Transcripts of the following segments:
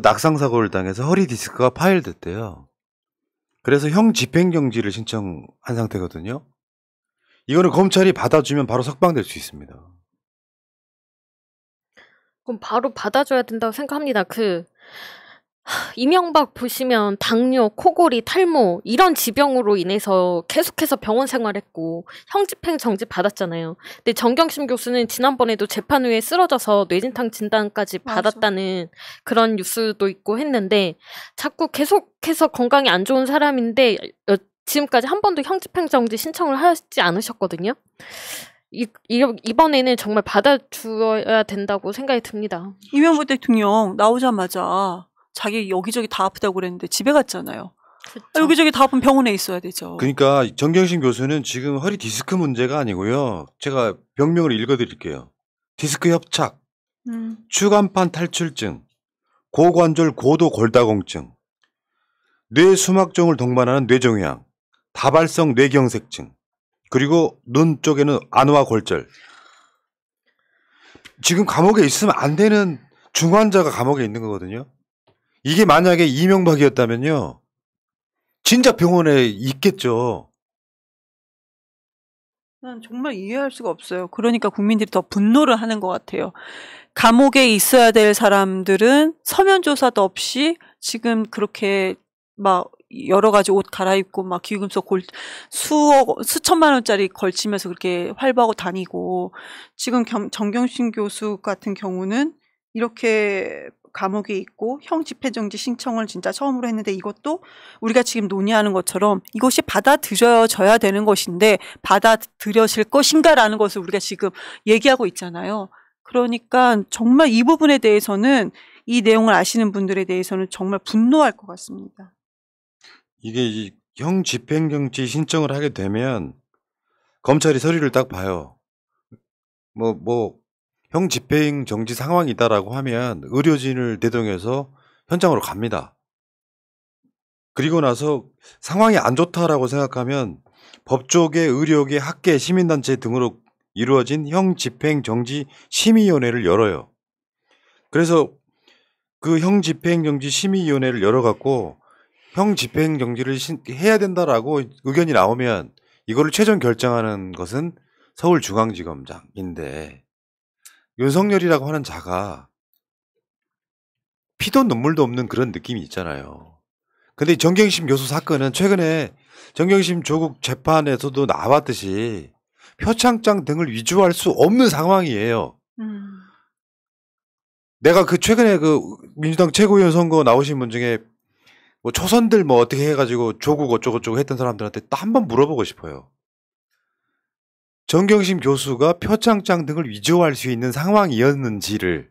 낙상 사고를 당해서 허리 디스크가 파열됐대요. 그래서 형 집행정지를 신청한 상태거든요. 이거는 검찰이 받아주면 바로 석방될 수 있습니다. 그럼 바로 받아줘야 된다고 생각합니다. 이명박 보시면 당뇨, 코골이, 탈모 이런 지병으로 인해서 계속해서 병원 생활했고 형집행 정지 받았잖아요. 근데 정경심 교수는 지난번에도 재판 후에 쓰러져서 뇌진탕 진단까지 받았다는 그런 뉴스도 있고 했는데 자꾸 계속해서 건강이 안 좋은 사람인데 지금까지 한 번도 형집행 정지 신청을 하지 않으셨거든요. 이번에는 정말 받아줘야 된다고 생각이 듭니다. 이명박 대통령 나오자마자 자기 여기저기 다 아프다고 그랬는데 집에 갔잖아요. 여기저기 다 아픈 병원에 있어야 되죠. 그러니까 정경심 교수는 지금 허리 디스크 문제가 아니고요. 제가 병명을 읽어드릴게요. 디스크 협착, 추간판 탈출증, 고관절 고도 골다공증, 뇌수막종을 동반하는 뇌종양, 다발성 뇌경색증, 그리고 눈 쪽에는 안화 골절. 지금 감옥에 있으면 안 되는 중환자가 감옥에 있는 거거든요. 이게 만약에 이명박이었다면요. 진짜 병원에 있겠죠. 난 정말 이해할 수가 없어요. 그러니까 국민들이 더 분노를 하는 것 같아요. 감옥에 있어야 될 사람들은 서면 조사도 없이 지금 그렇게 막 여러 가지 옷 갈아입고 막 귀금속 수천만 원짜리 걸치면서 그렇게 활보하고 다니고, 지금 정경심 교수 같은 경우는 이렇게 감옥에 있고 형 집행정지 신청을 진짜 처음으로 했는데, 이것도 우리가 지금 논의하는 것처럼 이것이 받아들여져야 되는 것인데 받아들여질 것인가라는 것을 우리가 지금 얘기하고 있잖아요. 그러니까 정말 이 부분에 대해서는, 이 내용을 아시는 분들에 대해서는 정말 분노할 것 같습니다. 이게 형 집행정지 신청을 하게 되면 검찰이 서류를 딱 봐요. 형 집행정지 상황이다라고 하면 의료진을 대동해서 현장으로 갑니다. 그리고 나서 상황이 안 좋다라고 생각하면 법조계, 의료계, 학계, 시민단체 등으로 이루어진 형 집행정지 심의위원회를 열어요. 그래서 그 형 집행정지 심의위원회를 열어갖고 형 집행정지를 해야 된다라고 의견이 나오면 이거를 최종 결정하는 것은 서울중앙지검장인데, 윤석열이라고 하는 자가 피도 눈물도 없는 그런 느낌이 있잖아요. 근데 정경심 교수 사건은 최근에 정경심 조국 재판에서도 나왔듯이 표창장 등을 위조할 수 없는 상황이에요. 내가 최근에 민주당 최고위원 선거 나오신 분 중에 초선들 어떻게 해가지고 조국 어쩌고저쩌고 했던 사람들한테 딱 한번 물어보고 싶어요. 정경심 교수가 표창장 등을 위조할 수 있는 상황이었는지를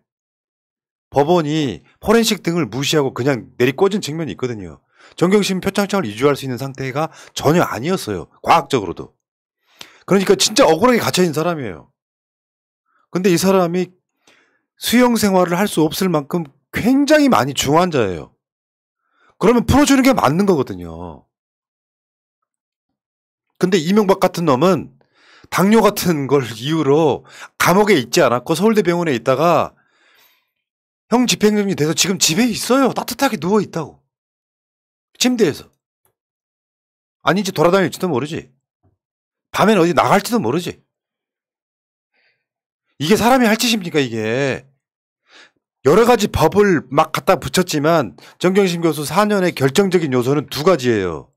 법원이 포렌식 등을 무시하고 그냥 내리꽂은 측면이 있거든요. 정경심 표창장을 위조할 수 있는 상태가 전혀 아니었어요. 과학적으로도. 그러니까 진짜 억울하게 갇혀있는 사람이에요. 근데 이 사람이 수용 생활을 할 수 없을 만큼 굉장히 많이 중환자예요. 그러면 풀어주는 게 맞는 거거든요. 근데 이명박 같은 놈은 당뇨 같은 걸 이유로 감옥에 있지 않았고 서울대병원에 있다가 형 집행정지 돼서 지금 집에 있어요. 따뜻하게 누워있다고. 침대에서. 아닌지 돌아다닐지도 모르지. 밤엔 어디 나갈지도 모르지. 이게 사람이 할 짓입니까, 이게. 여러 가지 법을 막 갖다 붙였지만 정경심 교수 4년의 결정적인 요소는 두 가지예요.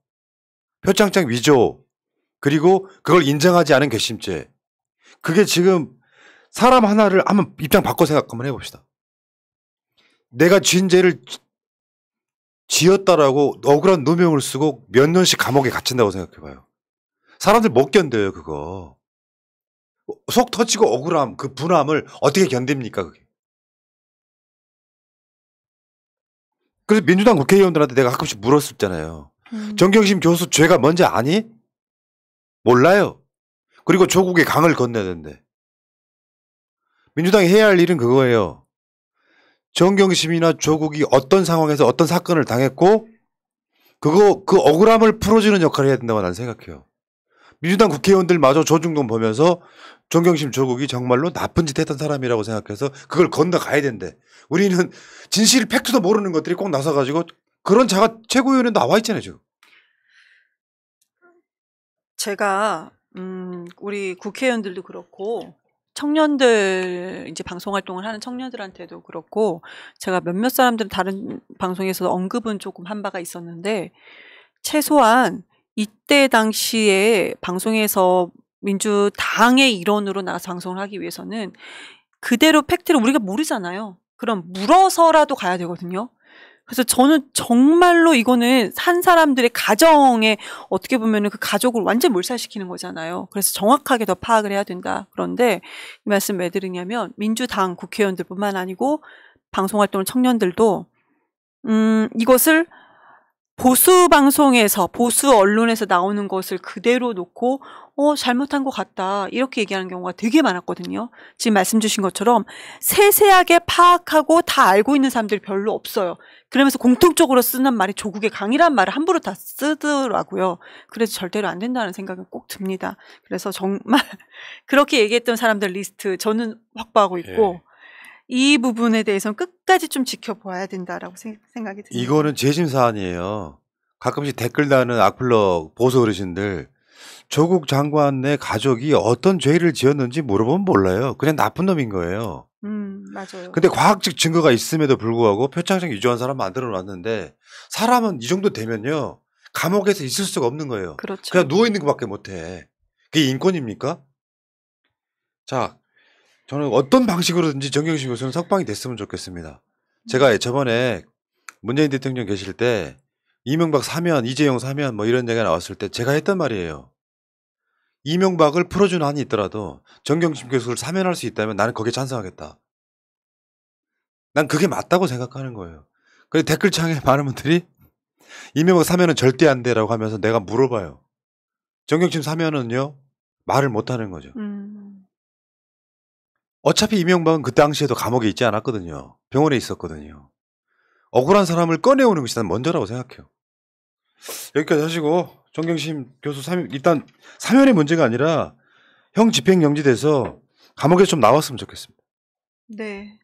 표창장 위조, 그리고 그걸 인정하지 않은 괘씸죄. 그게 지금 사람 하나를 한번 입장 바꿔 생각 한번 해봅시다. 내가 지은 죄를 지었다라고 억울한 누명을 쓰고 몇 년씩 감옥에 갇힌다고 생각해봐요. 사람들 못 견뎌요, 그거. 속 터지고 억울함, 그 분함을 어떻게 견딥니까, 그게. 그래서 민주당 국회의원들한테 내가 가끔씩 물었었잖아요. 정경심 교수 죄가 뭔지 아니? 몰라요. 그리고 조국의 강을 건너야 되는데. 민주당이 해야 할 일은 그거예요. 정경심이나 조국이 어떤 상황에서 어떤 사건을 당했고 그 억울함을 풀어주는 역할을 해야 된다고 나는 생각해요. 민주당 국회의원들마저 조중동 보면서 정경심 조국이 정말로 나쁜 짓 했던 사람이라고 생각해서 그걸 건너가야 된대. 우리는 진실 팩트도 모르는 것들이 꼭 나서가지고 그런 자가 최고위원회 나와 있잖아요, 지금. 제가 우리 국회의원들도 그렇고 청년들 이제 방송 활동을 하는 청년들한테도 그렇고 제가 몇몇 사람들은 다른 방송에서 언급은 조금 한 바가 있었는데 최소한 이때 당시에 방송에서 민주당의 일원으로 나가서 방송을 하기 위해서는 그대로 팩트를 우리가 모르잖아요. 그럼 물어서라도 가야 되거든요. 그래서 저는 정말로 이거는 한 사람들의 가정에 어떻게 보면은 그 가족을 완전 몰살시키는 거잖아요. 그래서 정확하게 더 파악을 해야 된다. 그런데 이 말씀 왜 드리냐면 민주당 국회의원들뿐만 아니고 방송활동 청년들도 이것을 보수 방송에서 보수 언론에서 나오는 것을 그대로 놓고 잘못한 것 같다 이렇게 얘기하는 경우가 되게 많았거든요. 지금 말씀 주신 것처럼 세세하게 파악하고 다 알고 있는 사람들이 별로 없어요. 그러면서 공통적으로 쓰는 말이 조국의 강이란 말을 함부로 다 쓰더라고요. 그래서 절대로 안 된다는 생각은 꼭 듭니다. 그래서 정말 그렇게 얘기했던 사람들 리스트 저는 확보하고 있고 이 부분에 대해서는 끝까지 좀 지켜봐야 된다라고 생각이 듭니다. 이거는 재심 사안이에요. 가끔씩 댓글 다는 악플러 보수 어르신들 조국 장관의 가족이 어떤 죄를 지었는지 물어보면 몰라요. 그냥 나쁜 놈인 거예요. 맞아요. 근데 과학적 증거가 있음에도 불구하고 표창장 위조한 사람 만들어 놨는데 사람은 이 정도 되면요. 감옥에서 있을 수가 없는 거예요. 그렇죠. 그냥 누워있는 것밖에 못해. 그게 인권입니까? 자, 저는 어떤 방식으로든지 정경심 교수는 석방이 됐으면 좋겠습니다. 제가 저번에 문재인 대통령 계실 때 이명박 사면, 이재용 사면 뭐 이런 얘기가 나왔을 때 제가 했던 말이에요. 이명박을 풀어준 한이 있더라도 정경심 교수를 사면할 수 있다면 나는 거기에 찬성하겠다. 난 그게 맞다고 생각하는 거예요. 그래서 댓글창에 많은 분들이 이명박 사면은 절대 안 돼라고 하면서 내가 물어봐요. 정경심 사면은요? 말을 못하는 거죠. 어차피 이명박은 그 당시에도 감옥에 있지 않았거든요. 병원에 있었거든요. 억울한 사람을 꺼내오는 것이 난 먼저라고 생각해요. 여기까지 하시고 정경심 교수 일단 사면의 문제가 아니라 형 집행정지돼서 감옥에서 좀 나왔으면 좋겠습니다. 네.